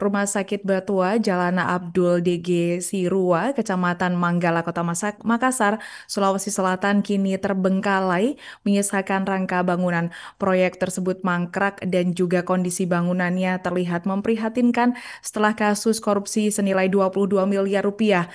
Rumah Sakit Batua, Jalan Abdul DG Sirua, Kecamatan Manggala, Kota Makassar, Sulawesi Selatan kini terbengkalai menyisakan rangka bangunan. Proyek tersebut mangkrak dan juga kondisi bangunannya terlihat memprihatinkan setelah kasus korupsi senilai 22 miliar rupiah.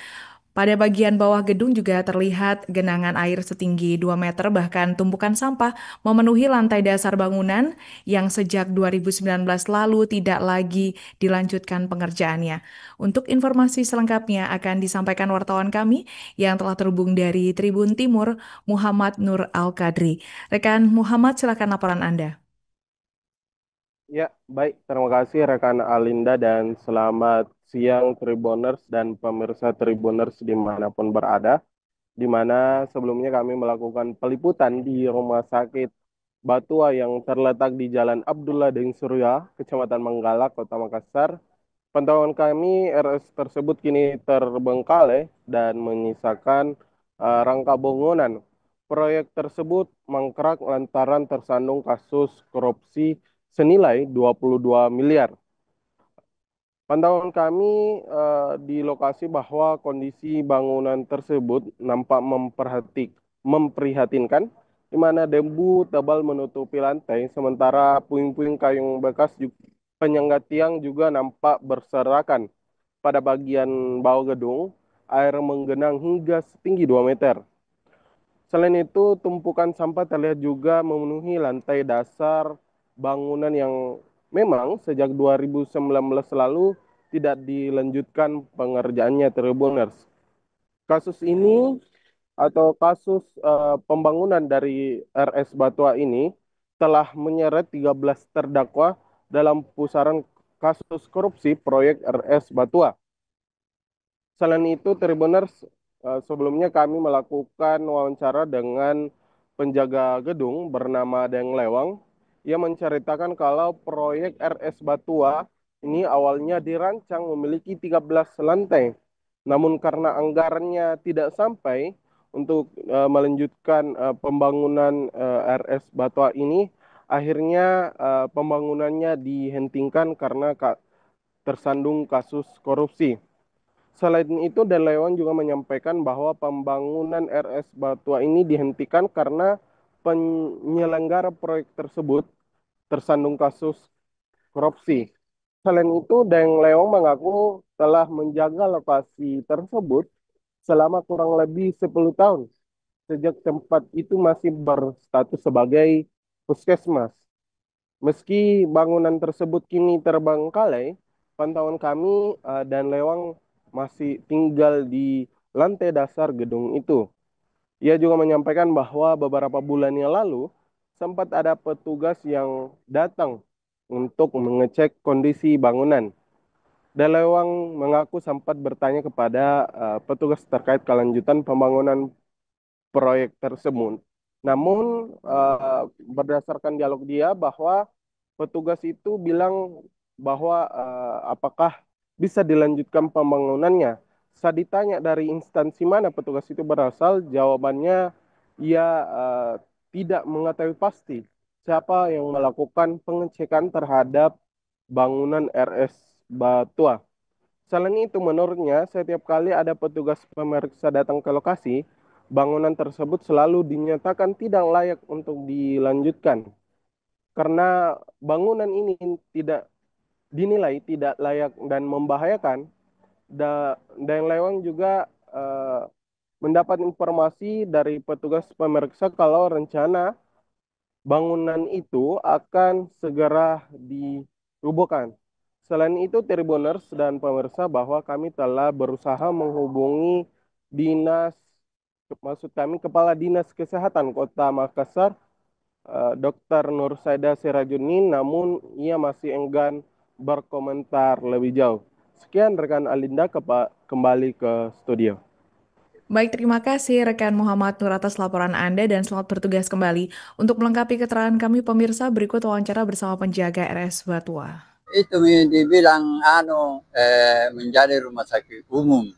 Pada bagian bawah gedung juga terlihat genangan air setinggi 2 meter bahkan tumpukan sampah memenuhi lantai dasar bangunan yang sejak 2019 lalu tidak lagi dilanjutkan pengerjaannya. Untuk informasi selengkapnya akan disampaikan wartawan kami yang telah terhubung dari Tribun Timur, Muhammad Nur Al-Kadri. Rekan Muhammad, silakan laporan Anda. Ya, baik. Terima kasih rekan Alinda dan selamat siang Tribuners dan pemirsa Tribuners dimanapun berada. Di mana sebelumnya kami melakukan peliputan di Rumah Sakit Batua yang terletak di Jalan Abdullah Deng Surya, Kecamatan Manggala, Kota Makassar. Pantauan kami, RS tersebut kini terbengkalai dan menyisakan rangka bangunan. Proyek tersebut mangkrak lantaran tersandung kasus korupsi senilai 22 miliar. Pantauan kami di lokasi bahwa kondisi bangunan tersebut nampak memprihatinkan, di mana debu tebal menutupi lantai, sementara puing-puing kayu bekas penyangga tiang juga nampak berserakan. Pada bagian bawah gedung, air menggenang hingga setinggi 2 meter. Selain itu, tumpukan sampah terlihat juga memenuhi lantai dasar bangunan yang memang sejak 2019 lalu tidak dilanjutkan pengerjaannya Tribuners. Kasus ini atau kasus pembangunan dari RS Batua ini telah menyeret 13 terdakwa dalam pusaran kasus korupsi proyek RS Batua. Selain itu, Tribuners, sebelumnya kami melakukan wawancara dengan penjaga gedung bernama Deng Lewang. Ia menceritakan kalau proyek RS Batua ini awalnya dirancang memiliki 13 lantai. Namun karena anggarannya tidak sampai untuk melanjutkan pembangunan RS Batua ini, akhirnya pembangunannya dihentikan karena tersandung kasus korupsi. Selain itu, Delewan juga menyampaikan bahwa pembangunan RS Batua ini dihentikan karena penyelenggara proyek tersebut tersandung kasus korupsi. Selain itu, Deng Leong mengaku telah menjaga lokasi tersebut selama kurang lebih 10 tahun, sejak tempat itu masih berstatus sebagai puskesmas. Meski bangunan tersebut kini terbengkalai, pantauan kami dan Lewang masih tinggal di lantai dasar gedung itu. Ia juga menyampaikan bahwa beberapa bulan yang lalu sempat ada petugas yang datang untuk mengecek kondisi bangunan. Dan Lewang mengaku sempat bertanya kepada petugas terkait kelanjutan pembangunan proyek tersebut. Namun berdasarkan dialog dia bahwa petugas itu bilang bahwa apakah bisa dilanjutkan pembangunannya. Saat ditanya dari instansi mana petugas itu berasal, jawabannya ia tidak mengetahui pasti siapa yang melakukan pengecekan terhadap bangunan RS Batua. Selain itu, menurutnya, setiap kali ada petugas pemeriksa datang ke lokasi, bangunan tersebut selalu dinyatakan tidak layak untuk dilanjutkan. Karena bangunan ini tidak dinilai tidak layak dan membahayakan, dan Lewang juga mendapat informasi dari petugas pemeriksa kalau rencana bangunan itu akan segera dirubuhkan. Selain itu, Tribuners dan pemirsa bahwa kami telah berusaha menghubungi dinas, maksud kami Kepala Dinas Kesehatan Kota Makassar, Dr. Nur Saida Sirajuddin, namun ia masih enggan berkomentar lebih jauh. Sekian rekan Alinda, kembali ke studio. Baik, terima kasih rekan Muhammad Nur atas laporan Anda dan selamat bertugas kembali. Untuk melengkapi keterangan kami, pemirsa, berikut wawancara bersama penjaga RS Batua. Itu dibilang menjadi rumah sakit umum.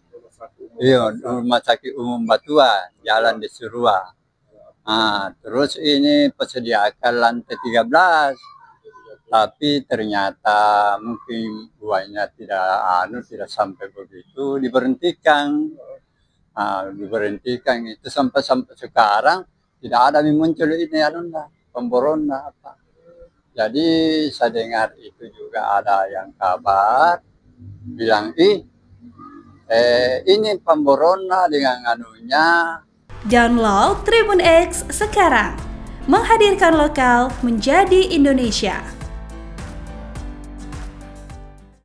Iya, rumah sakit umum Batua, Jalan di Surua. Terus ini persediaan lantai 13. Tapi ternyata mungkin uangnya tidak sampai begitu, diberhentikan. Diberhentikan itu sampai sekarang tidak ada yang muncul ini pemboron apa. Jadi saya dengar itu juga ada yang kabar bilang ini pemboron dengan anunya. Download Tribun X sekarang, menghadirkan lokal menjadi Indonesia.